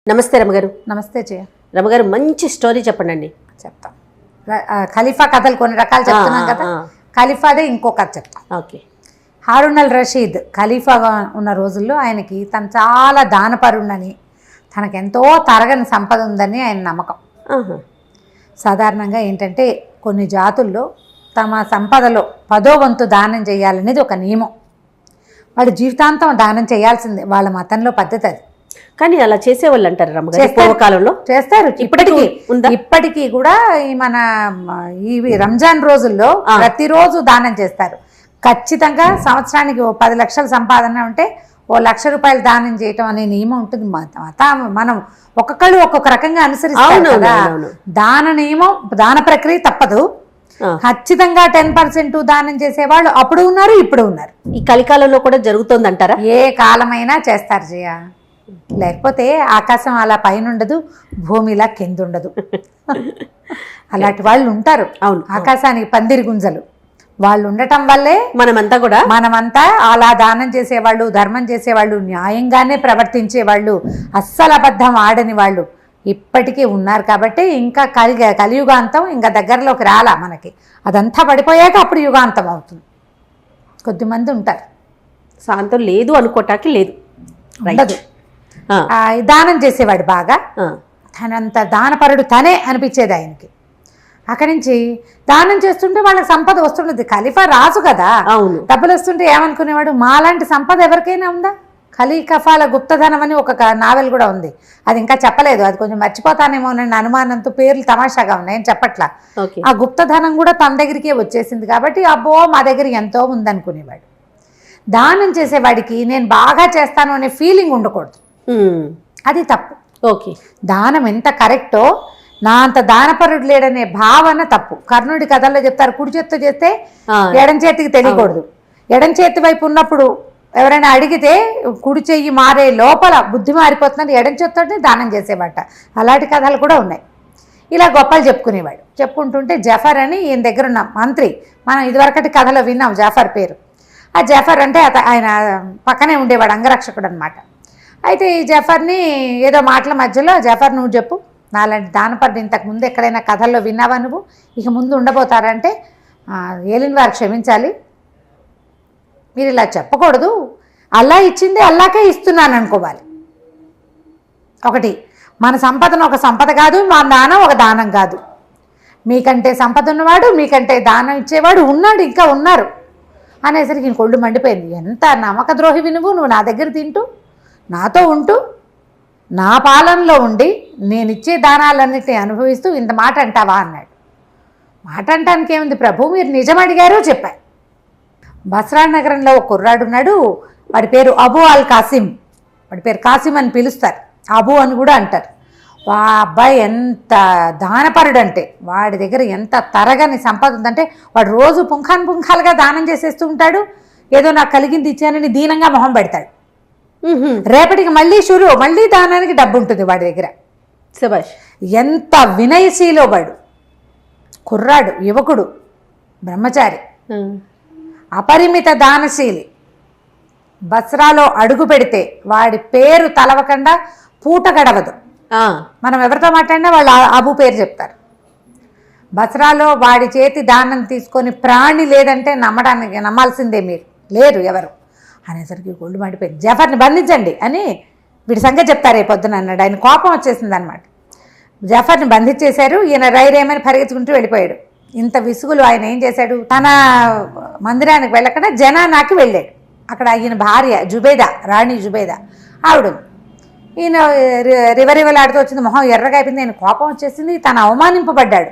నమస్తే రమగారు. నమస్తే జయ. రమగారు మంచి స్టోరీ చెప్పండి. చెప్తాం. ఖలీఫా కథలు కొన్ని రకాలు చెప్తున్నాం కదా, ఖలీఫాదే ఇంకో కథ చెప్తాం. ఓకే. హారూన్ అల్ రషీద్ ఖలీఫాగా ఉన్న రోజుల్లో ఆయనకి తను చాలా దానపరుణని, తనకెంతో తరగని సంపద ఉందని ఆయన నమ్మకం. సాధారణంగా ఏంటంటే కొన్ని జాతుల్లో తమ సంపదలో 10వ వంతు దానం చేయాలనేది ఒక నియమం. వాళ్ళు జీవితాంతం దానం చేయాల్సిందే, వాళ్ళ మతంలో పద్ధతి అది. కానీ అలా చేసేవాళ్ళు అంటారు రమగారు, పూర్వకాలంలో చేస్తారు. ఇప్పటికీ కూడా మన ఈ రంజాన్ రోజుల్లో ప్రతిరోజు దానం చేస్తారు. ఖచ్చితంగా సంవత్సరానికి 10 లక్షల సంపాదన ఉంటే 1 లక్ష రూపాయలు దానం చేయటం అనే నియమం ఉంటుంది. మనం ఒక్కొక్కళ్ళు ఒక్కొక్క రకంగా అనుసరిస్తాం కదా. దాన నియమం, దాన ప్రక్రియ తప్పదు. ఖచ్చితంగా 10% దానం చేసేవాళ్ళు అప్పుడు ఉన్నారు, ఇప్పుడు ఉన్నారు. ఈ కలికాలంలో కూడా జరుగుతుంది అంటారా? ఏ కాలమైనా చేస్తారు జయ. లేకపోతే ఆకాశం అలా పైన ఉండదు, భూమి ఇలా కింద ఉండదు. అలాంటి వాళ్ళు ఉంటారు. అవును, ఆకాశానికి పందిరి గుంజలు వాళ్ళు ఉండటం వల్లే మనమంతా అలా దానం చేసేవాళ్ళు, ధర్మం చేసేవాళ్ళు, న్యాయంగానే ప్రవర్తించేవాళ్ళు, అస్సలు అబద్ధం ఆడని వాళ్ళు ఇప్పటికీ ఉన్నారు. కాబట్టి ఇంకా కలియుగాంతం ఇంకా దగ్గరలోకి రాలా మనకి. అదంతా పడిపోయాక అప్పుడు యుగాంతం అవుతుంది. కొద్దిమంది ఉంటారు. శాంతం లేదు అనుకోటానికి లేదు, ఉండదు. దానం చేసేవాడు బాగా, తనంత దానపరుడు తనే అనిపించేది ఆయనకి. అక్కడి నుంచి దానం చేస్తుంటే వాళ్ళకి సంపద వస్తుండదు. ఖలీఫా రాజు కదా, డబ్బులు వస్తుంటే ఏమనుకునేవాడు, మాలాంటి సంపద ఎవరికైనా ఉందా? ఖలీఫాల గుప్తధనం అని ఒక నావెల్ కూడా ఉంది. అది ఇంకా చెప్పలేదు, అది కొంచెం మర్చిపోతానేమోనని అనుమానంతో పేర్లు తమాషాగా ఉన్నాయి, చెప్పట్లా. ఆ గుప్తధనం కూడా తన దగ్గరికే వచ్చేసింది కాబట్టి అబ్బో మా దగ్గర ఎంతో ఉందనుకునేవాడు. దానం చేసేవాడికి నేను బాగా చేస్తాను అనే ఫీలింగ్ ఉండకూడదు, అది తప్పు. ఓకే. దానం ఎంత కరెక్టో నా అంత దానపరుడు లేడనే భావన తప్పు. కర్ణుడి కథల్లో చెప్తారు, కుడి చేత్తో చేస్తే ఎడం చేతికి తెలియకూడదు. ఎడం చేతి వైపు ఉన్నప్పుడు ఎవరైనా అడిగితే కుడి చెయ్యి మారే లోపల బుద్ధి మారిపోతుందని ఎడం చేత్తోనే దానం చేసేవాట. అలాంటి కథలు కూడా ఉన్నాయి. ఇలా గొప్పలు చెప్పుకునేవాడు. చెప్పుకుంటుంటే జఫర్ అని ఈయన దగ్గర ఉన్న మంత్రి, మనం ఇదివరకటి కథలో విన్నాం జఫర్ పేరు. ఆ జఫర్ అంటే ఆయన పక్కనే ఉండేవాడు, అంగరక్షకుడు అనమాట. అయితే ఈ జఫర్ని ఏదో మాటల మధ్యలో, జఫర్ నువ్వు చెప్పు, నాలాంటి దానపరుడు ఇంతకు ముందు ఎక్కడైనా కథల్లో విన్నావా నువ్వు, ఇక ముందు ఉండబోతారంటే ఏలిన వారు క్షమించాలి, మీరు ఇలా చెప్పకూడదు, అల్లా ఇచ్చింది అల్లాకే ఇస్తున్నాను అనుకోవాలి. ఒకటి, మన సంపదను ఒక సంపద కాదు, మా దానం ఒక దానం కాదు. మీకంటే సంపద ఉన్నవాడు, మీకంటే దానం ఇచ్చేవాడు ఉన్నాడు, ఇంకా ఉన్నారు అనేసరికి కొళ్ళు మండిపోయింది. ఎంత నమ్మక ద్రోహివి నువ్వు నా దగ్గర తింటూ, నాతో ఉంటూ, నా పాలనలో ఉండి నేనిచ్చే దానాలన్నిటినీ అనుభవిస్తూ ఇంత మాట అంటావా అన్నాడు. మాట అంటానికి ఏముంది ప్రభు, మీరు నిజం అడిగారో చెప్పారు. బస్రా నగరంలో ఒక కుర్రాడు ఉన్నాడు, వాడి పేరు అబూ అల్ కాసిం. వాడి పేరు కాసిం అని పిలుస్తారు, అబూ అని కూడా అంటారు. వా అబ్బాయి ఎంత దానపరుడు అంటే, వాడి దగ్గర ఎంత తరగని సంపద ఉందంటే, వాడు రోజు పుంఖాలుగా దానం చేసేస్తూ ఉంటాడు. ఏదో నాకు కలిగింది ఇచ్చానని దీనంగా మొహం పెడతాడు. రేపటికి మళ్ళీ దానానికి డబ్బు ఉంటుంది వాడి దగ్గర. శభాష్. ఎంత వినయశీలో వాడు. కుర్రాడు, యువకుడు, బ్రహ్మచారి, అపరిమిత దానశీలి. బస్రాలో అడుగు పెడితే వాడి పేరు తలవకుండా పూట గడవదు. మనం ఎవరితో మాట్లాడినా వాళ్ళు అబు పేరు చెప్తారు. బస్రాలో వాడి చేతి దానం తీసుకొని ప్రాణి లేదంటే నమ్మాల్సిందే, మీరు లేరు ఎవరు అనేసరికి గొళ్ళు మండిపోయింది. జఫర్ని బంధించండి అని వీడి సంగతి చెప్తారు రేపొద్దున అన్నాడు. ఆయన కోపం వచ్చేసింది అనమాట. జఫర్ని బంధించేశారు. ఈయన రైరేమని పరిగెత్తుకుంటూ వెళ్ళిపోయాడు. ఇంత విసుగులు ఆయన ఏం చేశాడు, తన మందిరానికి వెళ్ళకుండా జనానాకి వెళ్ళాడు. అక్కడ ఈయన భార్య జుబేదా, రాణి జుబేదా ఆవిడ. ఈయన రివరివలాడుతూ వచ్చింది, మొహం ఎర్రగా అయిపోయింది. ఆయన కోపం వచ్చేసింది. తను అవమానింపబడ్డాడు.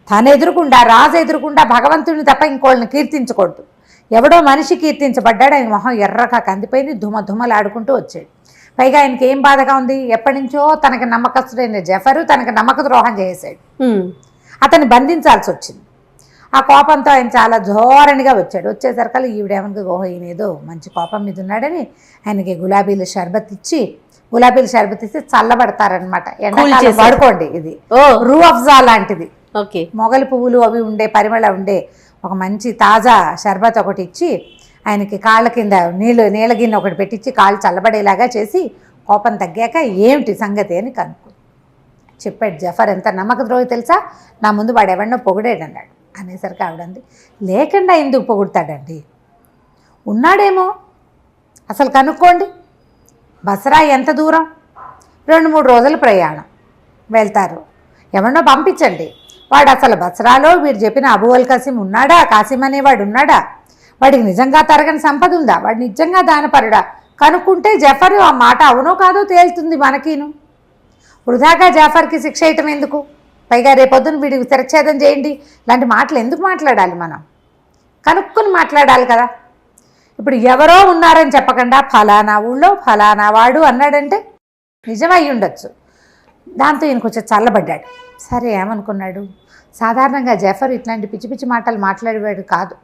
తను ఎదురుకుండా, రాజు ఎదురుకుండా భగవంతుడిని తప్ప ఇంకోళ్ళని కీర్తించకూడదు. ఎవడో మనిషి కీర్తించబడ్డాడు. ఆయన మొహం ఎర్రగా కందిపోయింది, ధుమధుమలాడుకుంటూ వచ్చాడు. పైగా ఆయనకి ఏం బాధగా ఉంది, ఎప్పటి నుంచో తనకి నమ్మకస్తుడైన జఫరు తనకి నమ్మక ద్రోహం చేశాడు. అతన్ని బంధించాల్సి వచ్చింది. ఆ కోపంతో ఆయన చాలా ధోరణిగా వచ్చాడు. వచ్చేసరికి ఈవిడేమనుకో, ఓహో ఈయన ఏదో మంచి కోపం మీద ఉన్నాడని ఆయనకి గులాబీల షర్బత్ ఇచ్చి చల్లబడతారనమాట. ఎండాకాలం వాడుకోండి, ఇది రూ అఫ్జా లాంటిది, మొగలి పువ్వులు అవి ఉండే పరిమళ ఉండే ఒక మంచి తాజా షర్బత్ ఒకటి ఇచ్చి ఆయనకి కాళ్ళ కింద నీళ్ళ గిన్నె ఒకటి పెట్టించి కాళ్ళు చల్లబడేలాగా చేసి కోపం తగ్గాక ఏమిటి సంగతి అని కనుక్కో చెప్పాడు. జఫర్ ఎంత నమ్మక ద్రోహి తెలుసా, నా ముందు వాడు ఎవరినో పొగిడాడన్నాడు. అనేసరికి ఆవిడంది, లేకుండా ఎందుకు పొగుడతాడండి, ఉన్నాడేమో అసలు కనుక్కోండి. బసరా ఎంత దూరం, 2-3 రోజుల ప్రయాణం, వెళ్తారు. ఎవరినో పంపించండి. వాడు అసలు బసరాలో వీడు చెప్పిన అబూ అల్ కాసిం ఉన్నాడా, కాసిం అనేవాడు ఉన్నాడా, వాడికి నిజంగా తరగని సంపద ఉందా, వాడు నిజంగా దానపరుడా, కనుక్కుంటే జఫర్ ఆ మాట అవునో కాదో తేలుతుంది మనకిను. వృధాగా జాఫర్కి శిక్ష వేయటం ఎందుకు, పైగా రేపొద్దున వీడికి శిరచ్ఛేదం చేయండి, ఇలాంటి మాటలు ఎందుకు మాట్లాడాలి, మనం కనుక్కుని మాట్లాడాలి కదా. ఇప్పుడు ఎవరో ఉన్నారని చెప్పకుండా ఫలానా ఊళ్ళో ఫలానా వాడు అన్నాడంటే నిజమై ఉండొచ్చు. దాంతో ఈయన కొంచెం చల్లబడ్డాడు. సరే ఏమనుకున్నాడు, సాధారణంగా జఫర్ ఇట్లాంటి పిచ్చి పిచ్చి మాటలు మాట్లాడేవాడు కాదు,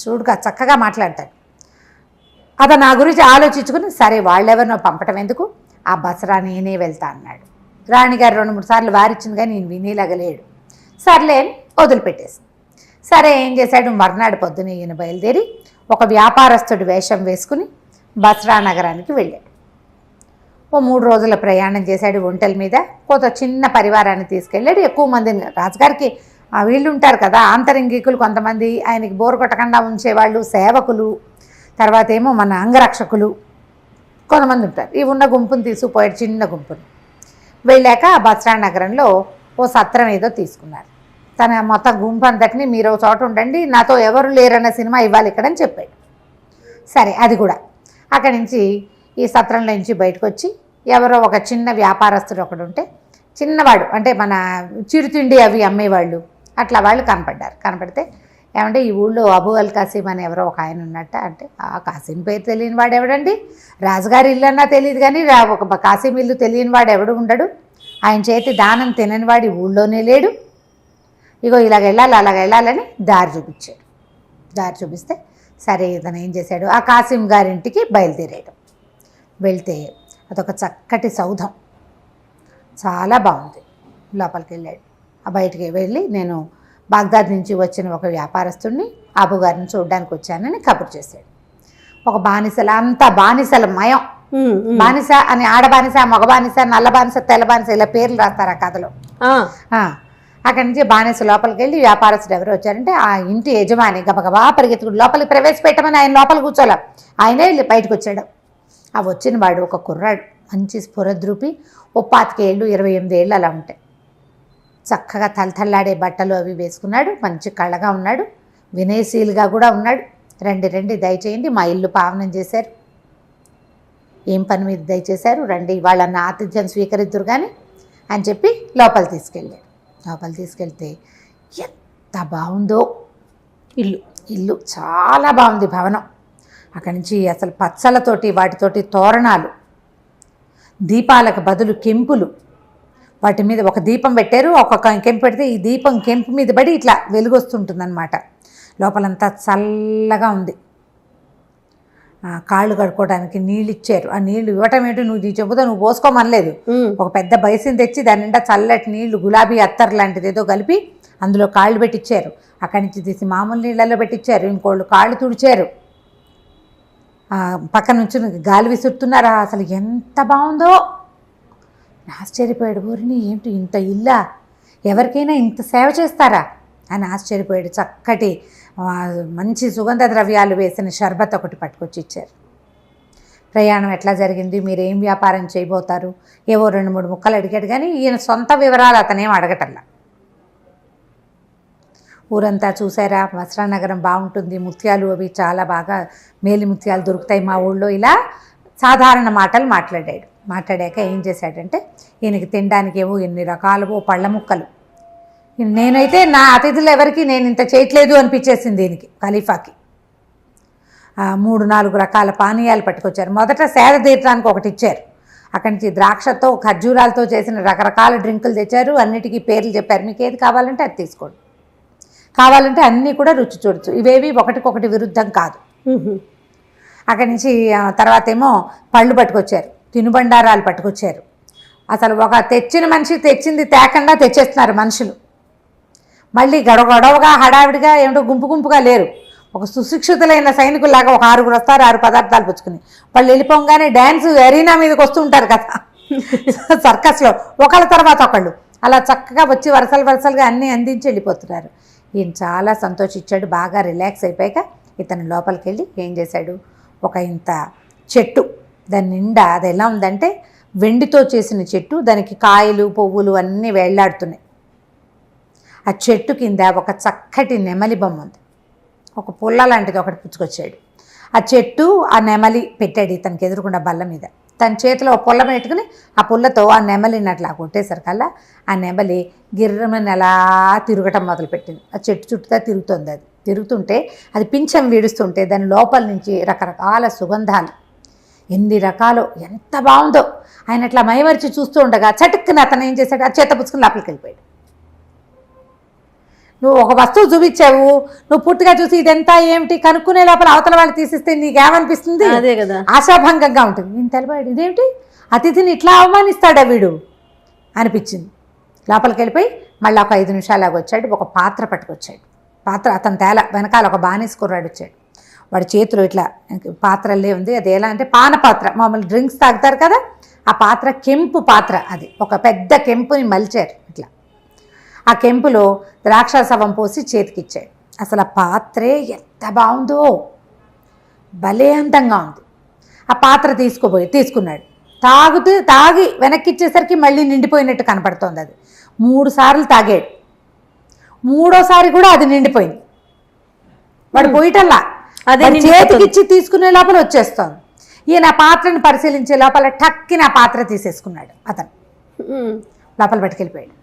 చూడుగా చక్కగా మాట్లాడతాడు. అతను నా గురించి ఆలోచించుకుని సరే వాళ్ళెవరినో పంపటం ఎందుకు, ఆ బసరా నేనే వెళ్తా అన్నాడు. రాణిగారు 2-3 సార్లు వారిచ్చింది కానీ నేను వినేలాగలేడు. సర్లే అని వదిలిపెట్టేసి సరే ఏం చేశాడు, మర్నాడు పొద్దున ఈయన బయలుదేరి ఒక వ్యాపారస్తుడి వేషం వేసుకుని బసరా నగరానికి వెళ్ళాడు. ఓ 3 రోజుల ప్రయాణం చేశాడు ఒంటెల మీద. కొంత చిన్న పరివారాన్ని తీసుకెళ్ళాడు. ఎక్కువ మందిని, రాజుగారికి వీళ్ళు ఉంటారు కదా ఆంతరంగికులు కొంతమంది, ఆయనకి బోరు కొట్టకుండా ఉంచేవాళ్ళు సేవకులు, తర్వాత ఏమో మన అంగరక్షకులు కొంతమంది ఉంటారు. ఈ ఉన్న గుంపుని తీసుకుపోయాడు, చిన్న గుంపుని. వెళ్ళాక బసరా నగరంలో ఓ సత్రం ఏదో తీసుకున్నారు. తన మొత్తం గుంపు అంతటిని మీరు ఒక చోట ఉండండి, నాతో ఎవరు లేరన్న సినిమా ఇవ్వాలి ఇక్కడ అని చెప్పాడు. సరే అది కూడా అక్కడి నుంచి ఈ సత్రంలో నుంచి బయటకు వచ్చి ఎవరో ఒక చిన్న వ్యాపారస్తుడు ఒకడు ఉంటే, చిన్నవాడు అంటే మన చిరుతిండి అవి అమ్మేవాళ్ళు అట్లా వాళ్ళు కనపడ్డారు. కనపడితే ఏమంటే ఈ ఊళ్ళో అబూ అల్ కాసిం అని ఎవరో ఒక ఆయన ఉన్నట్ట అంటే, ఆ కాసిం పేరు తెలియని వాడు ఎవడండి, రాజుగారి ఇల్లు అన్నా తెలియదు కానీ ఒక కాసిం ఇల్లు తెలియని వాడు ఎవడు ఉండడు, ఆయన చేతి దానం తినని వాడి ఊళ్ళోనే లేడు, ఇగో ఇలాగ వెళ్ళాలి అలాగ వెళ్ళాలని దారి చూపించాడు. దారి చూపిస్తే సరే ఇతను ఏం చేశాడు, ఆ కాసిం గారింటికి బయలుదేరాడు. వెళ్తే అదొక చక్కటి సౌధం, చాలా బాగుంది. లోపలికి వెళ్ళాడు. ఆ బయటికి వెళ్ళి నేను బాగ్దాద్ నుంచి వచ్చిన ఒక వ్యాపారస్తుడిని అబు గారిని చూడడానికి వచ్చానని కబురు చేశాడు. ఒక బానిసల అంతా బానిసల మయం, బానిస అని ఆడ బానిస, మగ బానిస, నల్ల బానిస, తెల్ల బానిస ఇలా పేర్లు రాస్తారు ఆ కథలో. అక్కడి నుంచి బానిస లోపలికి వెళ్ళి వ్యాపారస్తుడు ఎవరు వచ్చారంటే ఆ ఇంటి యజమాని గబగబా పరిగెత్తుకుని లోపలికి ప్రవేశపెట్టమని ఆయన లోపల కూర్చోలే, ఆయనే వెళ్ళి బయటకు వచ్చాడు. ఆ వచ్చిన వాడు ఒక కుర్రాడు, మంచి స్ఫురద్రూపి, 25 ఏళ్ళు 28 ఏళ్ళు అలా ఉంటాయి. చక్కగా తలతల్లాడే బట్టలు అవి వేసుకున్నాడు, మంచి కళ్ళగా ఉన్నాడు, వినయశీలుగా కూడా ఉన్నాడు. రండి దయచేయండి, మా ఇల్లు పావనం చేశారు, ఏం పని మీద దయచేశారు, రండి వాళ్ళన్న ఆతిథ్యం స్వీకరిద్దురు కానీ అని చెప్పి లోపల తీసుకెళ్ళాడు. లోపల తీసుకెళ్తే ఎంత బాగుందో ఇల్లు చాలా బాగుంది భవనం. అక్కడి నుంచి అసలు పచ్చలతోటి వాటితోటి తోరణాలు, దీపాలకు బదులు కెంపులు, వాటి మీద ఒక దీపం పెట్టారు, ఒక్కొక్క కెంపు పెడితే ఈ దీపం కెంపు మీద పడి ఇట్లా వెలుగొస్తుంటుందన్నమాట. లోపలంతా చల్లగా ఉంది. కాళ్ళు కడుక్కోవడానికి నీళ్ళు ఇచ్చారు. ఆ నీళ్లు ఇవ్వటం ఏంటో నువ్వు నీ చెబుతా నువ్వు పోసుకోమనలేదు, ఒక పెద్ద బైసిన్ తెచ్చి దాని నిండా చల్లటి నీళ్లు గులాబీ అత్తర్ లాంటిది ఏదో కలిపి అందులో కాళ్ళు పెట్టించారు. అక్కడి నుంచి తీసి మామూలు నీళ్ళల్లో పెట్టించారు. ఇంకోళ్ళు కాళ్ళు తుడిచారు, పక్క నుంచి గాలి విసురుతున్నారు. అసలు ఎంత బాగుందో, ఆశ్చర్యపోయాడు. ఊరిని ఏంటి ఇంత ఇల్లా, ఎవరికైనా ఇంత సేవ చేస్తారా అని ఆశ్చర్యపోయాడు. చక్కటి మంచి సుగంధ ద్రవ్యాలు వేసిన షర్బత్ ఒకటి పట్టుకొచ్చి ఇచ్చారు. ప్రయాణం ఎట్లా జరిగింది, మీరు ఏం వ్యాపారం చేయబోతారు, ఏవో 2-3 ముక్కలు అడిగాడు కానీ ఈయన సొంత వివరాలు అతనేం అడగటల్లా. ఊరంతా చూసారా, బసరా నగరం బాగుంటుంది, ముత్యాలు అవి చాలా బాగా మేలి ముత్యాలు దొరుకుతాయి మా ఊళ్ళో, ఇలా సాధారణ మాటలు మాట్లాడాడు. మాట్లాడాక ఏం చేశాడంటే ఈయనకి తినడానికి ఏవో ఎన్ని రకాలవో పళ్ళ ముక్కలు, నేనైతే నా అతిథులు ఎవరికి నేను ఇంత చేయట్లేదు అనిపించేసింది దీనికి. ఖలీఫాకి 3-4 రకాల పానీయాలు పట్టుకొచ్చారు. మొదట సేద తీర్చడానికి ఒకటి ఇచ్చారు. అక్కడి నుంచి ద్రాక్షతో ఖర్జూరాలతో చేసిన రకరకాల డ్రింకులు తెచ్చారు. అన్నిటికీ పేర్లు చెప్పారు, మీకు ఏది కావాలంటే అది తీసుకోండి, కావాలంటే అన్నీ కూడా రుచి చూడొచ్చు, ఇవేవి ఒకటికొకటి విరుద్ధం కాదు. అక్కడి నుంచి తర్వాత ఏమో పళ్ళు పట్టుకొచ్చారు, తినుబండారాలు పట్టుకొచ్చారు. అసలు ఒక తెచ్చిన మనిషి తెచ్చింది తేకుండా తెచ్చేస్తున్నారు మనుషులు. మళ్ళీ గొడవగా హడావిడిగా ఏమిటో గుంపుగా లేరు, ఒక సుశిక్షితులైన సైనికుల్లాగా ఒక 6 వస్తారు, 6 పదార్థాలు పుచ్చుకుని. వాళ్ళు వెళ్ళిపోగానే డ్యాన్స్ ఎరీనా మీదకి వస్తూ ఉంటారు కదా సర్కస్లో, ఒకళ్ళ తర్వాత ఒకళ్ళు అలా చక్కగా వచ్చి వరుసలుగా అన్నీ అందించి వెళ్ళిపోతున్నారు. ఈయన చాలా సంతోషించాడు. బాగా రిలాక్స్ అయిపోయాక ఇతను లోపలికి వెళ్ళి ఏం చేశాడు, ఒక ఇంత చెట్టు, దాని నిండా అది ఎలా ఉందంటే వెండితో చేసిన చెట్టు, దానికి కాయలు పువ్వులు అన్నీ వేళ్లాడుతున్నాయి. ఆ చెట్టు కింద ఒక చక్కటి నెమలి బొమ్మ ఉంది. ఒక పుల్ల లాంటిది ఒకటి పుచ్చుకొచ్చాడు. ఆ చెట్టు ఆ నెమలి పెట్టాడు ఇతనికి ఎదురుకుండా బల్ల మీద. తన చేతిలో ఒక పుల్ల పెట్టుకుని ఆ పుల్లతో ఆ నెమలిని అట్లా కొట్టేసరికల్లా ఆ నెమలి గిర్రమని అలా తిరగటం మొదలుపెట్టింది. ఆ చెట్టు చుట్టూ తిరుగుతుంది. అది తిరుగుతుంటే అది పింఛం వీడుస్తుంటే దాని లోపల నుంచి రకరకాల సుగంధాలు, ఎన్ని రకాలు, ఎంత బాగుందో. ఆయన అట్లా మైమరిచి చూస్తూ ఉండగా చటుక్కుని అతను ఏం చేశాడు, ఆ చేత పుచ్చుకుని లోపలికి వెళ్ళిపోయాడు. నువ్వు ఒక వస్తువు చూపించావు, నువ్వు పూర్తిగా చూసి ఇదంతా ఏమిటి కనుక్కునే లోపల అవతల వాళ్ళు తీసిస్తే నీకేమనిపిస్తుంది? అదే కదా, ఆశాభంగంగా ఉంటుంది. నేను తెలిపాడు, ఇదేమిటి అతిథిని ఇట్లా అవమానిస్తాడా వీడు అనిపించింది. లోపలికి వెళ్ళిపోయి మళ్ళీ ఒక 5 నిమిషాలాగా వచ్చాడు. ఒక పాత్ర పట్టుకొచ్చాడు. పాత్ర అతను వెనకాల ఒక బానిస కుర్రాడు వచ్చాడు. వాడి చేతిలో ఇట్లా పాత్రలే ఉంది. అది ఎలా అంటే పాన పాత్ర, మామూలు డ్రింక్స్ తాగుతారు కదా ఆ పాత్ర, కెంపు పాత్ర. అది ఒక పెద్ద కెంపుని మలిచారు ఇట్లా. ఆ కెంపులో ద్రాక్షాసవం పోసి చేతికిచ్చాడు. అసలు ఆ పాత్రే ఎంత బాగుందో, భలే అందంగా ఉంది. ఆ పాత్ర తీసుకున్నాడు. తాగి వెనక్కిచ్చేసరికి మళ్ళీ నిండిపోయినట్టు కనపడుతోంది. అది 3 సార్లు తాగాడు. 3వసారి కూడా అది నిండిపోయింది. వాడు పోయిటల్లా అది చేతికిచ్చి తీసుకునే లోపల వచ్చేస్తోంది. ఈయన ఆ పాత్రను పరిశీలించే లోపల టక్కిన ఆ పాత్ర తీసేసుకున్నాడు. అతను లోపల పట్టుకెళ్ళిపోయాడు.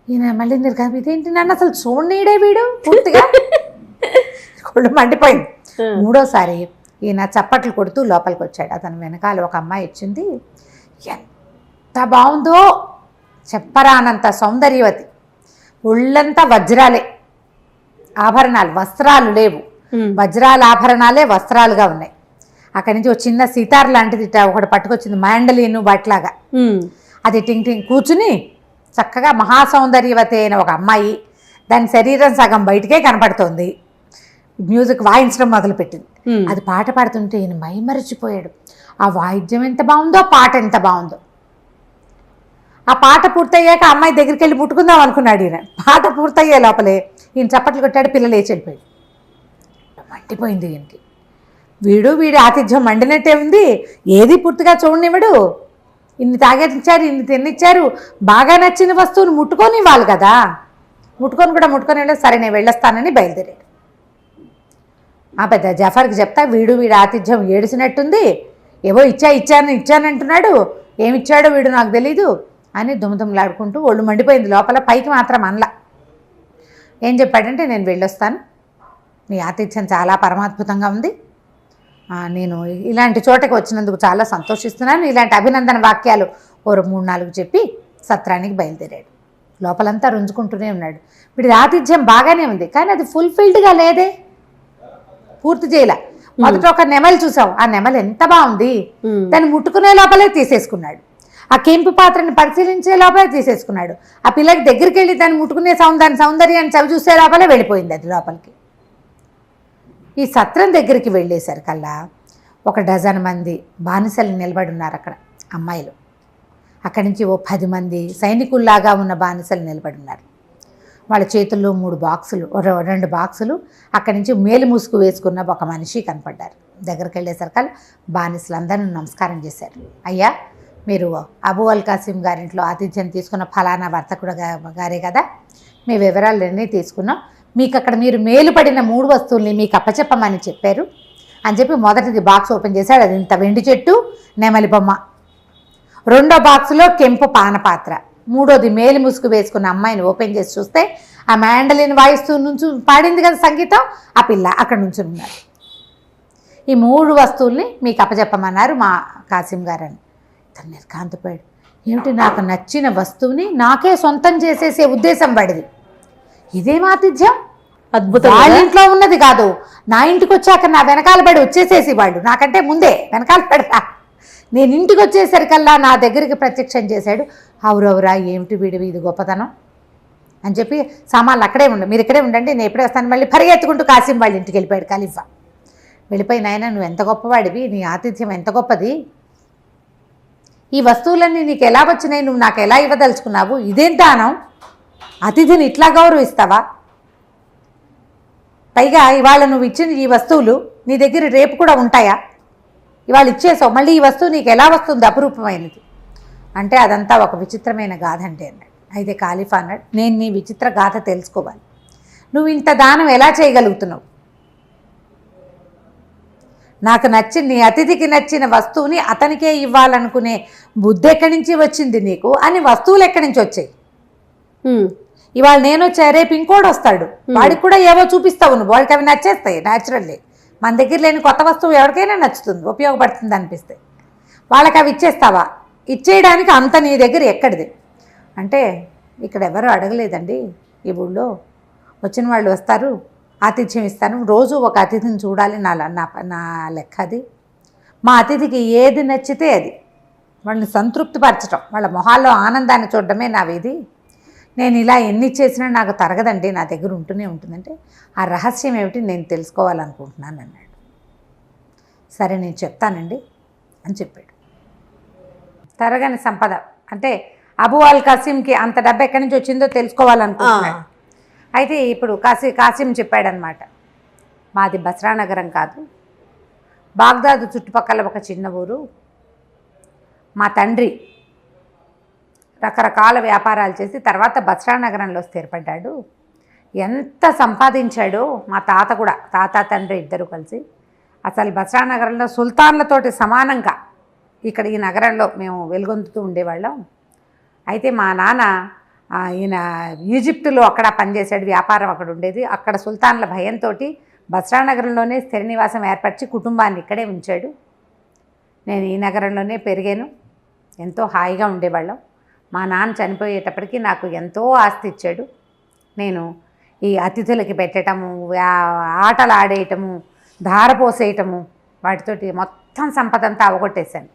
ఈయన మళ్ళీ ఇదేంటి నన్ను అసలు చూడనీడే వీడు పూర్తిగా కొళ్ళు మండిపోయింది. 3వసారి ఈయన చప్పట్లు కొడుతూ లోపలికి వచ్చాడు. అతను వెనకాల ఒక అమ్మాయి వచ్చింది. ఎంత బాగుందో చెప్పరానంత సౌందర్యవతి, ఒళ్ళంతా వజ్రాలే, ఆభరణాలు, వస్త్రాలు లేవు, వజ్రాల ఆభరణాలే వస్త్రాలుగా ఉన్నాయి. అక్కడి నుంచి ఒక చిన్న సితార్ లాంటిది ఒకటి పట్టుకొచ్చింది, మ్యాండలీను బట్లాగా. అది టింగ్ టింగ్ కూర్చుని చక్కగా మహాసౌందర్యవతి అయిన ఒక అమ్మాయి, దాని శరీరం సగం బయటికే కనపడుతోంది. మ్యూజిక్ వాయించడం మొదలుపెట్టింది. అది పాట పాడుతుంటే ఈయన మైమరిచిపోయాడు. ఆ వాయిద్యం ఎంత బాగుందో, పాట ఎంత బాగుందో. ఆ పాట పూర్తయ్యాక అమ్మాయి దగ్గరికి వెళ్ళి ముట్టుకుందాం అనుకున్నాడు ఈయన. పాట పూర్తయ్యే లోపలే ఈయన చప్పట్లు కొట్టాడు. పిల్లలు లేచి వెళ్ళిపోయాడు. మండిపోయింది ఈయనకి. వీడి ఆతిథ్యం మండినట్టే ఉంది. ఏది పూర్తిగా చూడనివ్వడు. ఇన్ని తాగేచ్చారు, ఇన్ని తినిచ్చారు, బాగా నచ్చిన వస్తువును ముట్టుకొని ఇవ్వాలి కదా. ముట్టుకొని వెళ్ళి సరే నేను వెళ్ళొస్తానని బయలుదేరాడు. ఆ పెద్ద జఫర్కి చెప్తా, వీడి ఆతిథ్యం ఏడిసినట్టుంది, ఏవో ఇచ్చానంటున్నాడు, ఏమిచ్చాడో వీడు నాకు తెలీదు అని దుమ్ములాడుకుంటూ ఒళ్ళు మండిపోయింది లోపల. పైకి మాత్రం అనలా. ఏం చెప్పాడంటే, నేను వెళ్ళొస్తాను, నీ ఆతిథ్యం చాలా పరమాద్భుతంగా ఉంది, నేను ఇలాంటి చోటకి వచ్చినందుకు చాలా సంతోషిస్తున్నాను, ఇలాంటి అభినందన వాక్యాలు ఓ 3-4 చెప్పి సత్రానికి బయలుదేరాడు. లోపలంతా రుంజుకుంటూనే ఉన్నాడు. వీడి ఆతిథ్యం బాగానే ఉంది, కానీ అది ఫుల్ఫిల్డ్గా లేదే, పూర్తి చేయలే. మొదట ఒక నెమలి చూసాం, ఆ నెమలి ఎంత బాగుంది, దాన్ని ముట్టుకునే లోపలే తీసేసుకున్నాడు. ఆ కెంపు పాత్రని పరిశీలించే లోపలే తీసేసుకున్నాడు. ఆ పిల్లకి దగ్గరికి వెళ్ళి దాన్ని ముట్టుకునే దాని సౌందర్యాన్ని చవి చూసే లోపలే వెళ్ళిపోయింది అది లోపలికి. ఈ సత్రం దగ్గరికి వెళ్ళేసరికల్లా ఒక డజన్ మంది బానిసలు నిలబడి ఉన్నారు అక్కడ, అమ్మాయిలు. అక్కడి నుంచి ఓ 10 మంది సైనికుల్లాగా ఉన్న బానిసలు నిలబడి ఉన్నారు. వాళ్ళ చేతుల్లో 2 బాక్సులు, అక్కడి నుంచి మేలు ముసుగు వేసుకున్న ఒక మనిషి కనపడ్డారు. దగ్గరికి వెళ్ళేసరికల్లా బానిసలందరూ నమస్కారం చేశారు. అయ్యా, మీరు అబూ అల్ కాసిం గారింట్లో ఆతిథ్యం తీసుకున్న ఫలానా వర్తకుడు గారే కదా, మీ వివరాలన్నీ తీసుకున్నాం, మీకు అక్కడ మీరు మేలు పడిన 3 వస్తువుల్ని మీకు అప్పచెప్పమని చెప్పారు అని చెప్పి మొదటిది బాక్స్ ఓపెన్ చేశాడు. అది ఇంత వెండి చెట్టు, నెమలి బొమ్మ. 2వ బాక్సులో కెంపు పానపాత్ర. 3వది మేలు ముసుగు వేసుకున్న అమ్మాయిని ఓపెన్ చేసి చూస్తే ఆ మ్యాండలిన్ వాయిస్తూ నుంచి పాడింది కదా సంగీతం, ఆ పిల్ల అక్కడ నుంచి ఉన్నారు. ఈ 3 వస్తువుల్ని మీకు అప్పచెప్పమన్నారు మా కాసిం గారని. తను నిర్కాంతపోయాడు. ఏమిటి, నాకు నచ్చిన వస్తువుని నాకే సొంతం చేసేసే ఉద్దేశం పడింది, ఇదేం ఆతిథ్యం, అద్భుతం. వాళ్ళ ఇంట్లో ఉన్నది కాదు, నా ఇంటికి వచ్చాక నా వెనకాల పడి వచ్చేసేసి వాళ్ళు, నాకంటే ముందే వెనకాల పడరా, నేను ఇంటికి వచ్చేసరికల్లా నా దగ్గరికి ప్రత్యక్షం చేశాడు. అవురవురా, ఏమిటి వీడివి ఇది గొప్పతనం, అని చెప్పి సామాన్లు అక్కడే ఉండండి, మీరు ఇక్కడే ఉండండి, నేను ఎప్పుడే వస్తాను. మళ్ళీ పరిగెత్తుకుంటూ కాసిం వాళ్ళ ఇంటికి వెళ్ళిపోయాడు ఖలీఫా. వెళ్ళిపోయి, నాయన నువ్వు ఎంత గొప్పవాడివి, నీ ఆతిథ్యం ఎంత గొప్పది, ఈ వస్తువులన్నీ నీకు ఎలా వచ్చినాయి, నువ్వు నాకు ఎలా ఇవ్వదలుచుకున్నావు, ఇదేం దానం, అతిథిని ఇట్లా గౌరవిస్తావా, పైగా ఇవాళ నువ్వు ఇచ్చిన ఈ వస్తువులు నీ దగ్గర రేపు కూడా ఉంటాయా, ఇవాళ ఇచ్చేసావు, మళ్ళీ ఈ వస్తువు నీకు ఎలా వస్తుంది అపురూపమైనది అంటే అదంతా ఒక విచిత్రమైన గాథ అంటే అన్నాడు. అయితే ఖలీఫా అన్నాడు, నేను నీ విచిత్ర గాథ తెలుసుకోవాలి, నువ్వు ఇంత దానం ఎలా చేయగలుగుతున్నావు, నాకు నచ్చిన నీ అతిథికి నచ్చిన వస్తువుని అతనికే ఇవ్వాలనుకునే బుద్ధి ఎక్కడి నుంచి వచ్చింది నీకు, అని వస్తువులు ఎక్కడి నుంచి వచ్చాయి, ఇవాళ నేను వచ్చా రేపు ఇంకోటి వస్తాడు, వాడికి కూడా ఏవో చూపిస్తావు నువ్వు, వాడికి అవి నచ్చేస్తాయి న్యాచురల్లీ. మన దగ్గర లేని కొత్త వస్తువు ఎవరికైనా నచ్చుతుంది, ఉపయోగపడుతుంది అనిపిస్తే, వాళ్ళకి అవి ఇచ్చేస్తావా, ఇచ్చేయడానికి అంత నీ దగ్గర ఎక్కడిది అంటే, ఇక్కడ ఎవరు అడగలేదండి, ఈ ఊళ్ళో వచ్చిన వాళ్ళు వస్తారు, ఆతిథ్యం ఇస్తాను, రోజు ఒక అతిథిని చూడాలి, నా లెక్క అది, మా అతిథికి ఏది నచ్చితే అది, వాళ్ళని సంతృప్తిపరచడం, వాళ్ళ మొహాల్లో ఆనందాన్ని చూడడమే నా విధి, నేను ఇలా ఎన్ని చేసినా నాకు తరగదండి, నా దగ్గర ఉంటూనే ఉంటుందంటే, ఆ రహస్యం ఏమిటి నేను తెలుసుకోవాలనుకుంటున్నాను అన్నాడు. సరే నేను చెప్తానండి అని చెప్పాడు. తరగని సంపద అంటే అబూ అల్ కాసిమ్కి అంత డబ్బు ఎక్కడి నుంచి వచ్చిందో తెలుసుకోవాలనుకుంటున్నాడు. అయితే ఇప్పుడు కాసిం చెప్పాడనమాట, మాది బస్రా నగరం కాదు, బాగ్దాదు చుట్టుపక్కల ఒక చిన్న ఊరు, మా తండ్రి రకరకాల వ్యాపారాలు చేసి తర్వాత బస్రా నగరంలో స్థిరపడ్డాడు, ఎంత సంపాదించాడో, మా తాత కూడా, తాత తండ్రి ఇద్దరు కలిసి అసలు బస్రా నగరంలో సుల్తాన్లతోటి సమానంగా ఇక్కడ ఈ నగరంలో మేము వెలుగొందుతూ ఉండేవాళ్ళం. అయితే మా నాన్న ఈయన ఈజిప్టులో అక్కడ పనిచేసాడు, వ్యాపారం అక్కడ ఉండేది, అక్కడ సుల్తాన్ల భయంతో బస్రా నగరంలోనే స్థిర నివాసం ఏర్పరిచి కుటుంబాన్ని ఇక్కడే ఉంచాడు. నేను ఈ నగరంలోనే పెరిగాను, ఎంతో హాయిగా ఉండేవాళ్ళం. మా నాన్న చనిపోయేటప్పటికి నాకు ఎంతో ఆస్తి ఇచ్చాడు. నేను ఈ అతిథులకి పెట్టడము, ఆటలు ఆడేయటము, ధారపోసేయటము, వాటితోటి మొత్తం సంపదంతా అవగొట్టేశాను.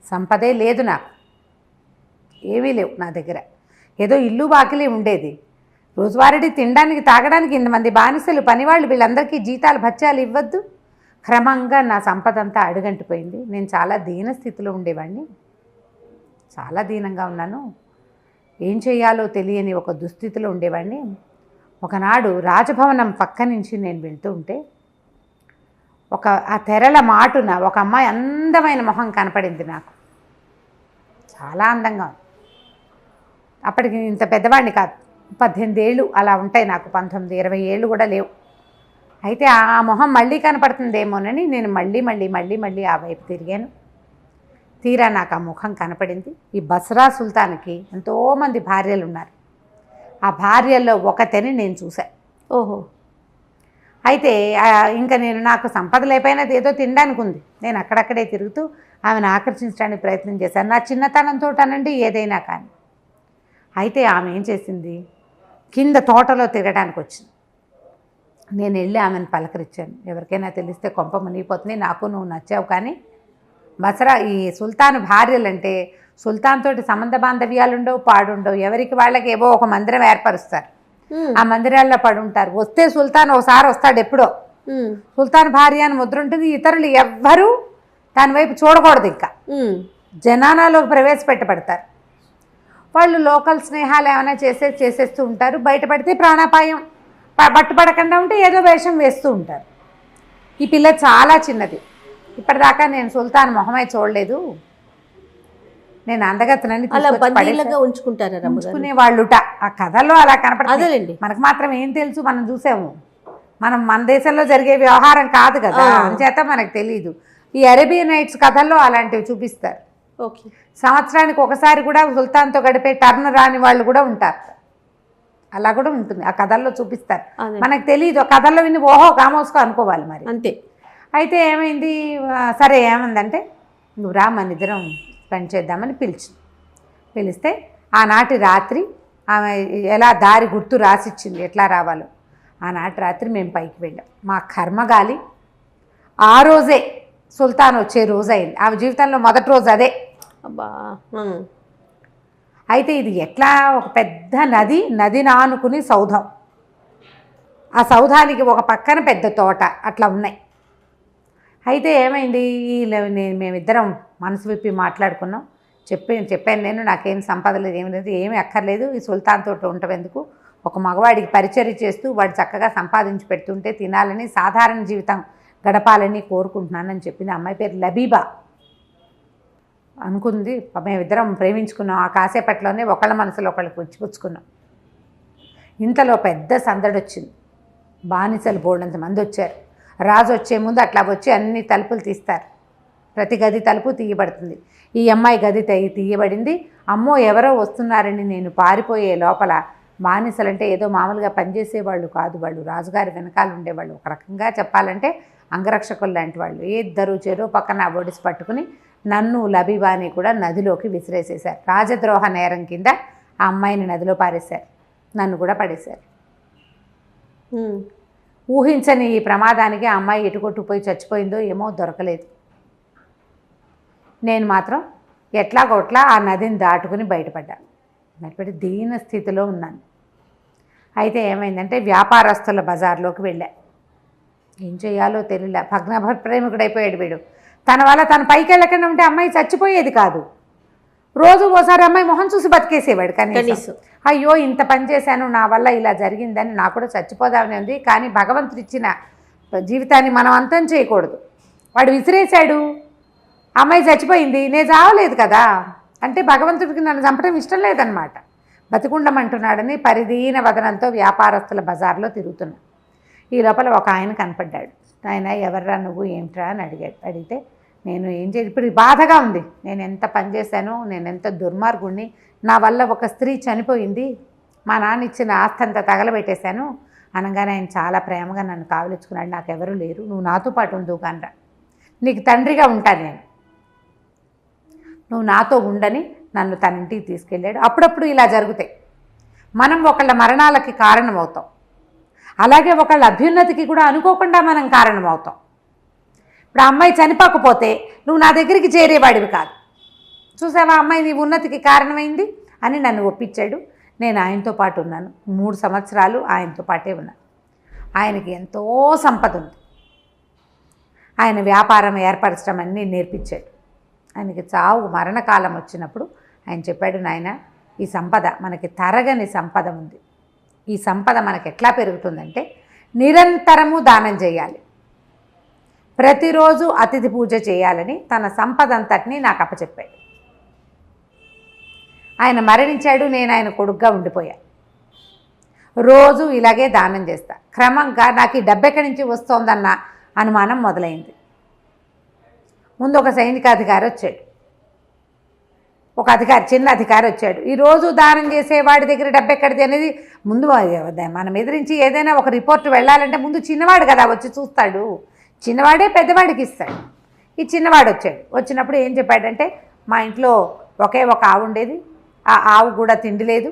సంపదే లేదు నాకు, ఏమీ లేవు నా దగ్గర, ఏదో ఇల్లు బాకిలే ఉండేది, రోజువారీ తినడానికి తాగడానికి ఇంతమంది బానిసలు పనివాళ్ళు, వీళ్ళందరికీ జీతాలు భత్యాలు ఇవ్వద్దు. క్రమంగా నా సంపదంతా అడుగంటిపోయింది. నేను చాలా దీన స్థితిలో ఉండేవాడిని, చాలా దీనంగా ఉన్నాను, ఏం చేయాలో తెలియని ఒక దుస్థితిలో ఉండేవాడిని. ఒకనాడు రాజభవనం పక్క నుంచి నేను వెళ్తూ ఉంటే ఆ తెరల మాటున ఒక అమ్మాయి అందమైన మొహం కనపడింది నాకు, చాలా అందంగా. అప్పటికి ఇంత పెద్దవాడిని కాదు, 18 ఏళ్ళు అలా ఉంటాయి నాకు, 19, 20 ఏళ్ళు కూడా లేవు. అయితే ఆ మొహం మళ్ళీ కనపడుతుందేమోనని నేను మళ్ళీ ఆ వైపు తిరిగాను. తీరా నాకు ఆ ముఖం కనపడింది. ఈ బస్రా సుల్తాన్కి ఎంతోమంది భార్యలు ఉన్నారు, ఆ భార్యల్లో ఒకతని నేను చూశాను. ఓహో. అయితే ఇంకా నాకు సంపద లేకపోయినా ఏదో తినడానికి ఉంది, నేను అక్కడక్కడే తిరుగుతూ ఆమెను ఆకర్షించడానికి ప్రయత్నం చేశాను, నా చిన్నతనంతో అనండి ఏదైనా కానీ. అయితే ఆమె ఏం చేసింది, కింద తోటలో తిరగడానికి వచ్చింది. నేను వెళ్ళి ఆమెను పలకరించాను, ఎవరికైనా తెలిస్తే కొంప మునిగిపోతుంది, నాకు నువ్వు నచ్చావు, కానీ బస్రా ఈ సుల్తాన్ భార్యలంటే సుల్తాన్ తోటి సంబంధ బాంధవ్యాలు ఉండవు, పాడుండవు, ఎవరికి వాళ్ళకి ఏవో ఒక మందిరం ఏర్పరుస్తారు, ఆ మందిరాల్లో పడుంటారు. వస్తే సుల్తాన్ ఒకసారి వస్తాడు ఎప్పుడో, సుల్తాన్ భార్య అని ముద్ర ఉంటుంది, ఇతరులు ఎవ్వరూ దాని వైపు చూడకూడదు, ఇంకా జనానాలోకి ప్రవేశపెట్టబడతారు. వాళ్ళు లోకల్ స్నేహాలు ఏమైనా చేసేస్తూ ఉంటారు, బయటపడితే ప్రాణాపాయం, పట్టుపడకుండా ఉంటే ఏదో వేషం వేస్తూ ఉంటారు. ఈ పిల్ల చాలా చిన్నది, ఇప్పటిదాకా నేను సుల్తాన్ మొహమై చూడలేదు, నేను అందగత్తనని ఉంచుకునే వాళ్ళుట. ఆ కథల్లో అలా కనపడుతుంది, మనకు మాత్రం ఏం తెలుసు, మనం చూసాము, మన దేశంలో జరిగే వ్యవహారం కాదు కదా, అంచేత మనకు తెలీదు. ఈ అరేబియన్ నైట్స్ కథల్లో అలాంటివి చూపిస్తారు. సంవత్సరానికి ఒకసారి కూడా సుల్తాన్తో గడిపే టర్న్ రాని వాళ్ళు కూడా ఉంటారు, అలా కూడా ఉంటుంది, ఆ కథల్లో చూపిస్తారు, మనకు తెలియదు. ఆ కథల్లో విని ఓహో కామోసుకో అనుకోవాలి మరి, అంతే. అయితే ఏమైంది, సరే ఏమందంటే నువ్వు రా మన ఇద్దరం స్పెండ్ చేద్దామని పిలిస్తే ఆనాటి రాత్రి ఆమె ఎలా దారి గుర్తు రాసిచ్చింది ఎట్లా రావాలో. ఆనాటి రాత్రి మేము పైకి వెళ్ళాం. మా కర్మగాలి ఆ రోజే సుల్తాన్ వచ్చే రోజు అయింది, ఆమె జీవితంలో మొదటి రోజు అదే. అబ్బా. అయితే ఇది ఎట్లా ఒక పెద్ద నదిని ఆనుకుని సౌధం, ఆ సౌధానికి ఒక పక్కన పెద్ద తోట అట్లా ఉన్నాయి. అయితే ఏమైంది, మేమిద్దరం మనసు విప్పి మాట్లాడుకున్నాం. చెప్పాను నేను, నాకేం సంపద లేదు, ఏమి లేదు, ఏమీ అక్కర్లేదు, ఈ సుల్తాన్ తోట ఉండటం ఎందుకు, ఒక మగవాడికి పరిచర్య చేస్తూ వాడు చక్కగా సంపాదించి పెడుతుంటే తినాలని, సాధారణ జీవితం గడపాలని కోరుకుంటున్నానని చెప్పింది. అమ్మాయి పేరు లబీబా. అనుకుంది, మేమిద్దరం ప్రేమించుకున్నాం. ఆ కాసేపట్లోనే ఒకళ్ళ మనసులో ఒకళ్ళకి పుచ్చుకున్నాం. ఇంతలో పెద్ద సందడి వచ్చింది. బానిసలు బోర్డంత మంది వచ్చారు. రాజు వచ్చే ముందు అట్లా వచ్చి అన్ని తలుపులు తీస్తారు. ప్రతి గది తలుపు తీయబడుతుంది. ఈ అమ్మాయి గది తీయబడింది. అమ్మో ఎవరో వస్తున్నారని నేను పారిపోయే లోపల, బానిసలంటే ఏదో మామూలుగా పనిచేసేవాళ్ళు కాదు, వాళ్ళు రాజుగారి వెనకాల ఉండేవాళ్ళు. ఒక రకంగా చెప్పాలంటే అంగరక్షకులు లాంటి వాళ్ళు. ఇద్దరు చెరో పక్కన ఒడిసి పట్టుకుని నన్ను లబీబాని కూడా నదిలోకి విసిరేసేశారు. రాజద్రోహ నేరం కింద ఆ అమ్మాయిని నదిలో పారేశారు, నన్ను కూడా పడేశారు. ఊహించని ఈ ప్రమాదానికి ఆ అమ్మాయి ఎటుకొట్టుపోయి చచ్చిపోయిందో ఏమో దొరకలేదు. నేను మాత్రం ఎట్లాగొట్లా ఆ నదిని దాటుకుని బయటపడ్డాను. బయటపడి దీన స్థితిలో ఉన్నాను. అయితే ఏమైందంటే వ్యాపారస్తుల బజార్లోకి వెళ్ళా. ఏం చేయాలో తెలియలే. భగ్నప్రేమికుడైపోయాడు వీడు. తన వల్ల తను పైకి వెళ్ళకుండా ఉంటే అమ్మాయి చచ్చిపోయేది కాదు. రోజు ఓసారి అమ్మాయి మొహం చూసి బతికేసేవాడు కనీసం. అయ్యో ఇంత పని చేశాను, నా వల్ల ఇలా జరిగిందని, నాకు కూడా చచ్చిపోదామని ఉంది. కానీ భగవంతుడు ఇచ్చిన జీవితాన్ని మనం అంతం చేయకూడదు. వాడు విసిరేశాడు, అమ్మాయి చచ్చిపోయింది, నేను చావలేదు కదా అంటే భగవంతుడికి నన్ను చంపడం ఇష్టం లేదనమాట. బతికుండమంటున్నాడని పరిదీన వదనంతో వ్యాపారస్తుల బజార్లో తిరుగుతున్నా. ఈ లోపల ఒక ఆయన కనపడ్డాడు. ఆయన ఎవర్రా నువ్వు, ఏమిట్రా అని అడిగితే నేను ఏం చేసి, ఇప్పుడు బాధగా ఉంది, నేను ఎంత పని చేశానో, నేను ఎంత దుర్మార్గుణ్ణి, నా వల్ల ఒక స్త్రీ చనిపోయింది, మా నాన్న ఇచ్చిన ఆస్తి అంతా తగలబెట్టేశాను అనగానే ఆయన చాలా ప్రేమగా నన్ను కావలించుకున్నాడు. నాకెవరూ లేరు, నువ్వు నాతో పాటు ఉండు కనరా, నీకు తండ్రిగా ఉంటాను నేను, నువ్వు నాతో ఉండని నన్ను తన ఇంటికి తీసుకెళ్ళాడు. అప్పుడప్పుడు ఇలా జరుగుతాయి. మనం ఒకళ్ళ మరణాలకి కారణమవుతాం, అలాగే ఒకళ్ళ అభ్యున్నతికి కూడా అనుకోకుండా మనం కారణమవుతాం. ఇప్పుడు ఆ అమ్మాయి చనిపోకపోతే నువ్వు నా దగ్గరికి చేరేవాడివి కాదు. చూసావా, అమ్మాయి నీ ఉన్నతికి కారణమైంది అని నన్ను ఒప్పించాడు. నేను ఆయనతో పాటు ఉన్నాను. 3 సంవత్సరాలు ఆయనతో పాటే ఉన్నాను. ఆయనకి ఎంతో సంపద ఉంది. ఆయన వ్యాపారం ఏర్పరచడం అన్నీ నేర్పించాడు. ఆయనకి చావు మరణకాలం వచ్చినప్పుడు ఆయన చెప్పాడు, నాయన ఈ సంపద మనకి తరగని సంపద ఉంది. ఈ సంపద మనకి ఎట్లా పెరుగుతుందంటే నిరంతరము దానం చేయాలి, ప్రతిరోజు అతిథి పూజ చేయాలని తన సంపద అంతటినీ నాకు అప్పచెప్పాడు. ఆయన మరణించాడు, నేను ఆయన కొడుగ్గా ఉండిపోయా. రోజు ఇలాగే దానం చేస్తా. క్రమంగా నాకు ఈ డబ్బు ఎక్కడి నుంచి వస్తోందన్న అనుమానం మొదలైంది. ముందు ఒక సైనికాధికారి వచ్చాడు, ఒక అధికారి, చిన్న అధికారి వచ్చాడు. ఈరోజు దానం చేసేవాడి దగ్గర డబ్బు ఎక్కడిది అనేది ముందు మనం ఎదిరించి ఏదైనా ఒక రిపోర్ట్ వెళ్ళాలంటే ముందు చిన్నవాడు కదా వచ్చి చూస్తాడు, చిన్నవాడే పెద్దవాడికి ఇస్తాడు. ఈ చిన్నవాడు వచ్చాడు. వచ్చినప్పుడు ఏం చెప్పాడంటే, మా ఇంట్లో ఒకే ఒక ఆవు ఉండేది, ఆ ఆవు కూడా తిండి లేదు,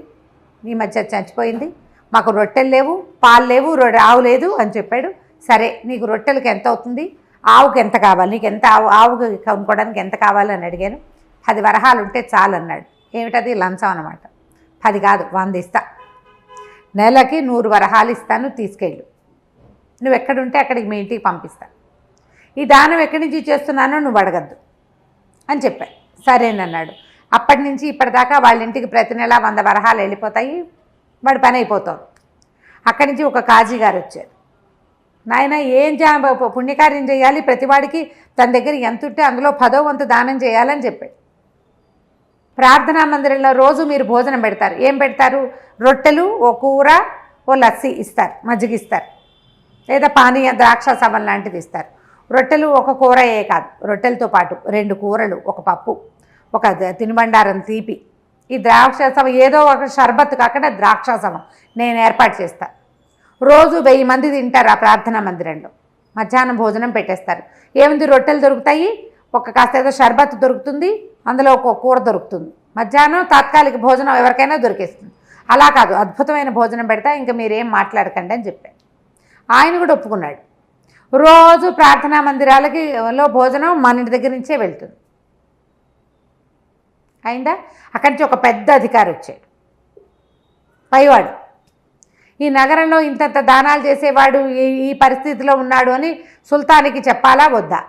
ఈ మధ్య చచ్చిపోయింది, మాకు రొట్టెలు లేవు, పాలు లేవు, ఆవు లేదు అని చెప్పాడు. సరే నీకు రొట్టెలకి ఎంత అవుతుంది, ఆవుకి ఎంత కావాలి, నీకు ఎంత ఆవుకి కొనుక్కోవడానికి ఎంత కావాలని అడిగాను. 10 వరహాలు ఉంటే చాలు అన్నాడు. ఏమిటది, లంచం అనమాట. 10 కాదు 100 ఇస్తా, నెలకి 100 వరహాలు ఇస్తాను, తీసుకెళ్ళు, నువ్వు ఎక్కడుంటే అక్కడికి మీ ఇంటికి పంపిస్తా, ఈ దానం ఎక్కడి నుంచి చేస్తున్నానో నువ్వు అడగద్దు అని చెప్పాడు. సరేనన్నాడు. అప్పటి నుంచి ఇప్పటిదాకా వాళ్ళ ఇంటికి ప్రతి నెల 100 వరహాలు వెళ్ళిపోతాయి, వాడి పని అయిపోతాడు. అక్కడి నుంచి ఒక కాజీ గారు వచ్చారు. నాయన ఏం పుణ్యకార్యం చేయాలి, ప్రతివాడికి తన దగ్గర ఎంత ఉంటే అందులో 10వ వంతు దానం చేయాలని చెప్పాడు. ప్రార్థనా మందిరంలో రోజు మీరు భోజనం పెడతారు. ఏం పెడతారు, రొట్టెలు, ఓ కూర, ఓ లస్సీ ఇస్తారు, మజ్జిగ ఇస్తారు, లేదా పానీయ ద్రాక్షాసవం లాంటిది ఇస్తారు. రొట్టెలు ఒక కూరయే కాదు, రొట్టెలతో పాటు 2 కూరలు, ఒక పప్పు, ఒక తినుబండారం తీపి, ఈ ద్రాక్షాసవం ఏదో ఒక షర్బత్ కాకుండా ద్రాక్షాసవం నేను ఏర్పాటు చేస్తాను. రోజు 1000 మంది తింటారు ఆ ప్రార్థనా మందిరంలో. మధ్యాహ్నం భోజనం పెట్టేస్తారు. ఏముంది, రొట్టెలు దొరుకుతాయి, ఒక కాస్త ఏదో షర్బత్ దొరుకుతుంది, అందులో ఒక కూర దొరుకుతుంది. మధ్యాహ్నం తాత్కాలిక భోజనం ఎవరికైనా దొరికేస్తుంది. అలా కాదు, అద్భుతమైన భోజనం పెడతా, ఇంకా మీరేం మాట్లాడకండి అని చెప్పాడు. ఆయన కూడా ఒప్పుకున్నాడు. రోజు ప్రార్థనా మందిరాలకి భోజనం మన ఇంటి దగ్గర నుంచే వెళ్తుంది. అయిందా? అక్కడి నుంచి ఒక పెద్ద అధికారి వచ్చాడు, పైవాడు. ఈ నగరంలో ఇంతంత దానాలు చేసేవాడు ఈ పరిస్థితిలో ఉన్నాడు అని సుల్తానికి చెప్పాలా వద్దా?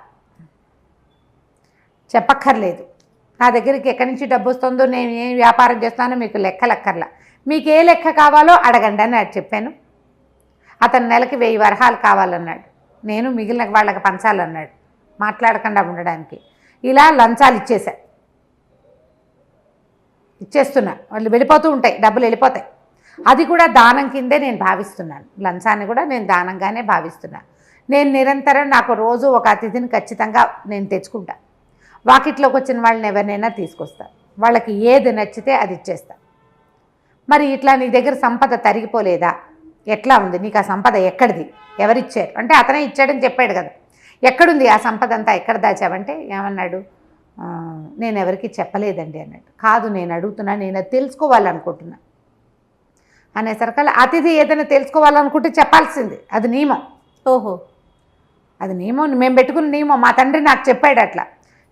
చెప్పక్కర్లేదు. నా దగ్గరికి ఎక్కడి నుంచి డబ్బు వస్తుందో, నేను ఏం వ్యాపారం చేస్తానో మీకు లెక్కలక్కర్లా, మీకు ఏ లెక్క కావాలో అడగండి అని చెప్పాను. అతను నెలకి 1000 వరహాలు కావాలన్నాడు. నేను మిగిలిన వాళ్ళకి పంచాలన్నాడు, మాట్లాడకుండా ఉండడానికి. ఇలా లంచాలు ఇచ్చేస్తున్నా. వాళ్ళు వెళ్ళిపోతూ ఉంటాయి, డబ్బులు వెళ్ళిపోతాయి. అది కూడా దానం కిందే నేను భావిస్తున్నాను. లంచాన్ని కూడా నేను దానంగానే భావిస్తున్నాను. నేను నిరంతరం నాకు రోజు ఒక అతిథిని ఖచ్చితంగా నేను తెచ్చుకుంటా. వాకిట్లోకి వచ్చిన వాళ్ళని ఎవరినైనా తీసుకొస్తాను, వాళ్ళకి ఏది నచ్చితే అది ఇచ్చేస్తా. మరి ఇట్లా నీ దగ్గర సంపద తరిగిపోలేదా? ఎట్లా ఉంది నీకు ఆ సంపద? ఎక్కడిది? ఎవరిచ్చారు అంటే అతనే ఇచ్చాడని చెప్పాడు కదా. ఎక్కడుంది ఆ సంపద అంతా? ఎక్కడ దాచావంటే ఏమన్నాడు? నేను ఎవరికి చెప్పలేదండి అన్నాడు. కాదు, నేను అడుగుతున్నా, నేను అది తెలుసుకోవాలనుకుంటున్నా అనేసరికల్లా అతిథి ఏదైనా తెలుసుకోవాలనుకుంటే చెప్పాల్సింది, అది నియమం. ఓహో, అది నియమం, మేము పెట్టుకున్న నియమం. మా తండ్రి నాకు చెప్పాడు అట్లా.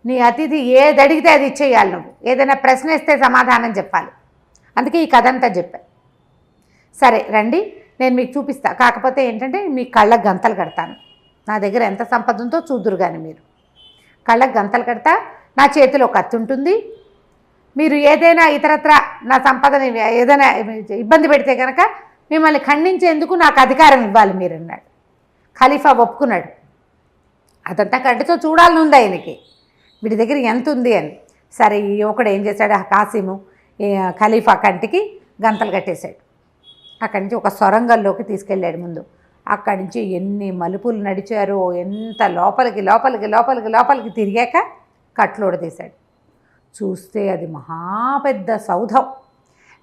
నీ అతిథి ఏది అడిగితే అది ఇచ్చేయాలి, నువ్వు ఏదైనా ప్రశ్న ఇస్తే సమాధానం చెప్పాలి. అందుకే ఈ కథ అంతా చెప్పా. సరే రండి, నేను మీకు చూపిస్తా. కాకపోతే ఏంటంటే మీ కళ్ళకు గంతలు కడతాను. నా దగ్గర ఎంత సంపద ఉందో చూదురు కానీ మీరు. కళ్ళకు గంతలు కడతా, నా చేతిలో కత్తి ఉంటుంది. మీరు ఏదైనా ఇతరత్ర నా సంపదని ఏదైనా ఇబ్బంది పెడితే కనుక మిమ్మల్ని ఖండించేందుకు నాకు అధికారం ఇవ్వాలి మీరు అన్నాడు. ఖలీఫా ఒప్పుకున్నాడు. అదంతా కంటితో చూడాలని ఉంది ఆయనకి, వీడి దగ్గర ఎంత ఉంది అని. సరే, ఈ యువకుడు ఏం చేశాడు? కాసిము ఖలీఫా కంటికి గంతలు కట్టేశాడు. అక్కడి నుంచి ఒక సొరంగంలోకి తీసుకెళ్ళాడు. ముందు అక్కడి నుంచి ఎన్ని మలుపులు నడిచారో, ఎంత లోపలికి లోపలికి లోపలికి లోపలికి తిరిగాక కట్లోడు తీశాడు. చూస్తే అది మహాపెద్ద సౌధం.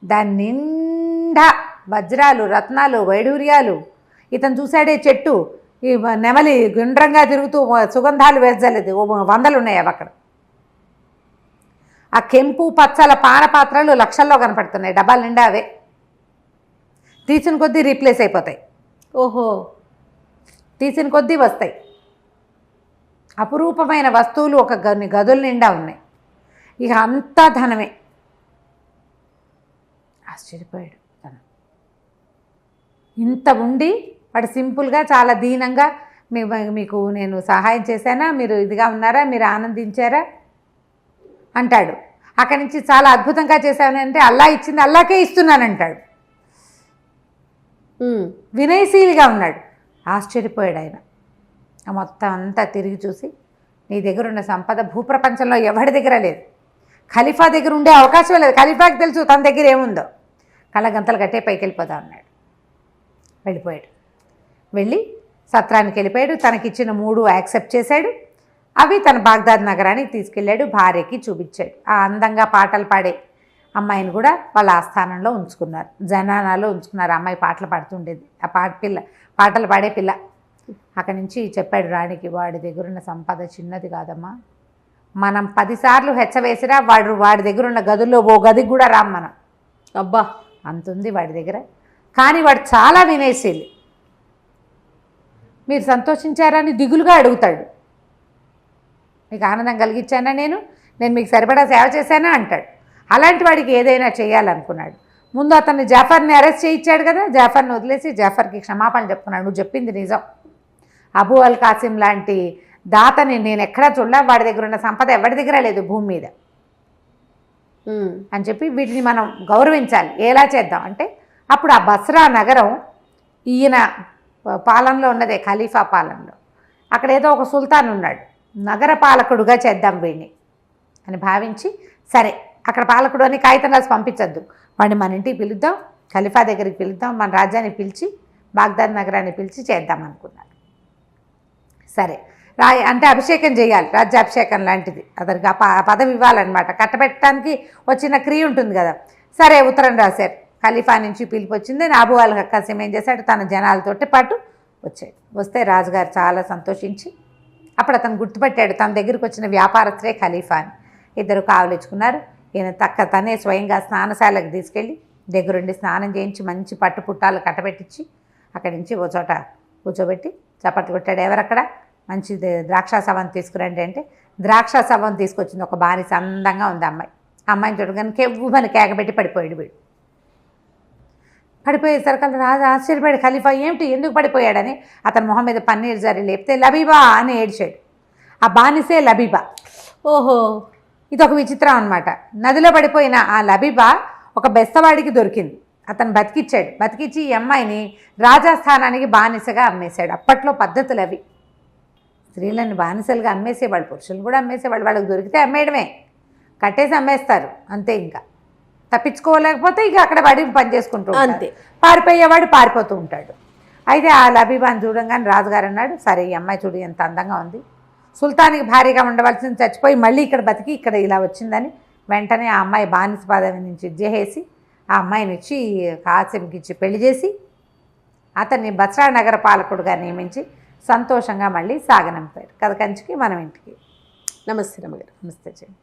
దాని నిండా వజ్రాలు, రత్నాలు, వైడూర్యాలు. ఇతను చూశాడే చెట్టు, ఈ నెమలి గుండ్రంగా తిరుగుతూ సుగంధాలు వెదజల్లేది, 100 ఉన్నాయి అవి అక్కడ. ఆ కెంపు పచ్చల పానపాత్రలు లక్షల్లో కనపడుతున్నాయి, డబ్బాల నిండా అవే. తీసిన కొద్దీ రీప్లేస్ అయిపోతాయి. ఓహో, తీసిన కొద్దీ వస్తాయి. అపురూపమైన వస్తువులు ఒక గదుల నిండా ఉన్నాయి. ఇక అంతా ధనమే. ఆశ్చర్యపోయాడు తను. ఇంత ఉండి వాడు సింపుల్గా చాలా దీనంగా మీకు నేను సహాయం చేశానా, మీరు ఇదిగా ఉన్నారా, మీరు ఆనందించారా అంటాడు. అక్కడి నుంచి చాలా అద్భుతంగా చేశానంటే అల్లా ఇచ్చింది అల్లాకే ఇస్తున్నానంటాడు. వినయశీలిగా ఉన్నాడు. ఆశ్చర్యపోయాడు ఆయన. మొత్తం అంతా తిరిగి చూసి, నీ దగ్గర ఉన్న సంపద భూప్రపంచంలో ఎవరి దగ్గర లేదు, ఖలీఫా దగ్గర ఉండే అవకాశం లేదు. ఖలీఫాకి తెలుసు తన దగ్గర ఏముందో. కళ్ళగంతలు కట్టే పైకి వెళ్ళిపోతా ఉన్నాడు. వెళ్ళిపోయాడు. వెళ్ళి సత్రానికి వెళ్ళిపోయాడు. తనకిచ్చిన 3 యాక్సెప్ట్ చేశాడు. అవి తన బాగ్దాద్ నగరానికి తీసుకెళ్ళాడు. భార్యకి చూపించాడు. ఆ అందంగా పాటలు పాడే అమ్మాయిని కూడా వాళ్ళ ఆస్థానంలో ఉంచుకున్నారు, జనానాలో ఉంచుకున్నారు. అమ్మాయి పాటలు పాడుతుండేది, ఆ పాటలు పాడే పిల్ల. అక్కడి నుంచి చెప్పాడు రాణికి, వాడి దగ్గర ఉన్న సంపద చిన్నది కాదమ్మా, మనం 10 సార్లు హెచ్చవేసినా వాడి దగ్గర ఉన్న గదుల్లో ఓ గదికి కూడా రాం మనం. అబ్బా, అంతుంది వాడి దగ్గర. కానీ వాడు చాలా వినయశీలి. మీరు సంతోషించారని దిగులుగా అడుగుతాడు. మీకు ఆనందం కలిగించానా, నేను మీకు సరిపడా సేవ చేశానా అంటాడు. అలాంటి వాడికి ఏదైనా చేయాలనుకున్నాడు. ముందు అతన్ని జాఫర్ని అరెస్ట్ చేయించాడు కదా, జాఫర్ని వదిలేసి జాఫర్కి క్షమాపణ చెప్పుకున్నాడు. నువ్వు చెప్పింది నిజం, అబూ అల్ కాసిం లాంటి దాతని నేను ఎక్కడా చూడలే, వాడి దగ్గర ఉన్న సంపద ఎవరి దగ్గర లేదు భూమి మీద అని చెప్పి వీటిని మనం గౌరవించాలి. ఎలా చేద్దాం అంటే, అప్పుడు ఆ బస్రా నగరం ఈయన పాలనలో ఉన్నదే, ఖలీఫా పాలనలో. అక్కడ ఏదో ఒక సుల్తాన్ ఉన్నాడు, నగర పాలకుడుగా చేద్దాం వీడిని అని భావించి, సరే అక్కడ పాలకుడు అని కాగితం రాసి పంపించద్దు, వాడిని మన ఇంటికి పిలుద్దాం, ఖలీఫా దగ్గరికి పిలుద్దాం, మన రాజ్యాన్ని పిలిచి బాగ్దాద్ నగరాన్ని పిలిచి చేద్దాం అనుకున్నాడు. సరే అంటే అభిషేకం చేయాలి, రాజ్యాభిషేకం లాంటిది. అతనికి ఆ పదవి ఇవ్వాలన్నమాట. కట్టబెట్టడానికి వచ్చిన క్రియ ఉంటుంది కదా. సరే ఉత్తరం రాశారు. ఖలీఫా నుంచి పిలిపి వచ్చింది. అబూ అల్ కాసిం ఏం చేశాడు, తన జనాలతోటి పాటు వచ్చాడు. వస్తే రాజుగారు చాలా సంతోషించి, అప్పుడు అతను గుర్తుపట్టాడు తన దగ్గరికి వచ్చిన వ్యాపారస్తులే ఖలీఫా అని. ఇద్దరు కావలించుకున్నారు. ఈయన తనే స్వయంగా స్నానశాలకు తీసుకెళ్ళి దగ్గరుండి స్నానం చేయించి మంచి పట్టు పుట్టాలు కట్టబెట్టించి అక్కడి నుంచి ఓ చోట కూర్చోబెట్టి చప్పట్లు కొట్టాడు. ఎవరక్కడ, మంచి ద్రాక్ష సవం తీసుకురండి అంటే ద్రాక్ష సవం తీసుకొచ్చింది. ఒక బానిస, అందంగా ఉంది అమ్మాయి, అమ్మాయిని చూడగానే కెవ్వుమని కేకబెట్టి పడిపోయాడు వీడు. పడిపోయేసరికి రాజు ఆశ్చర్యపడి ఖలీఫా ఏమిటి ఎందుకు పడిపోయాడని అతని మొహం మీద పన్నీర్ జరి లేపితే లబీబా అని ఏడ్చాడు. ఆ బానిసే లబీబా. ఓహో, ఇది ఒక విచిత్రం అనమాట. నదిలో పడిపోయిన ఆ లబీబా ఒక బెస్తవాడికి దొరికింది. అతను బతికిచ్చాడు. బతికిచ్చి ఈ అమ్మాయిని రాజస్థానానికి బానిసగా అమ్మేశాడు. అప్పట్లో పద్ధతులు అవి. స్త్రీలను బానిసలుగా అమ్మేసేవాళ్ళు, పురుషులను కూడా అమ్మేసేవాళ్ళు. వాళ్ళకి దొరికితే అమ్మేయడమే, కట్టేసి అమ్మేస్తారు అంతే. ఇంకా తప్పించుకోలేకపోతే ఇక అక్కడ పడి పని చేసుకుంటూ అంతే. పారిపోయేవాడు పారిపోతూ ఉంటాడు. అయితే ఆ లబీబాని చూడంగానే రాజుగారు అన్నాడు, సరే ఈ అమ్మాయి చూడు ఎంత అందంగా ఉంది, సుల్తానికి భారీగా ఉండవలసింది చచ్చిపోయి మళ్ళీ ఇక్కడ బతికి ఇక్కడ ఇలా వచ్చిందని వెంటనే ఆ అమ్మాయి బానిస పదవి నుంచి ఇచ్చేసి ఆ అమ్మాయిని ఇచ్చి కాసింకి ఇచ్చి పెళ్లి చేసి అతన్ని బస్రా నగర పాలకుడుగా నియమించి సంతోషంగా మళ్ళీ సాగనంపారు. కథ కంచికి మనం ఇంటికి. నమస్తే రమ్మగారు. నమస్తే చెయ్యి.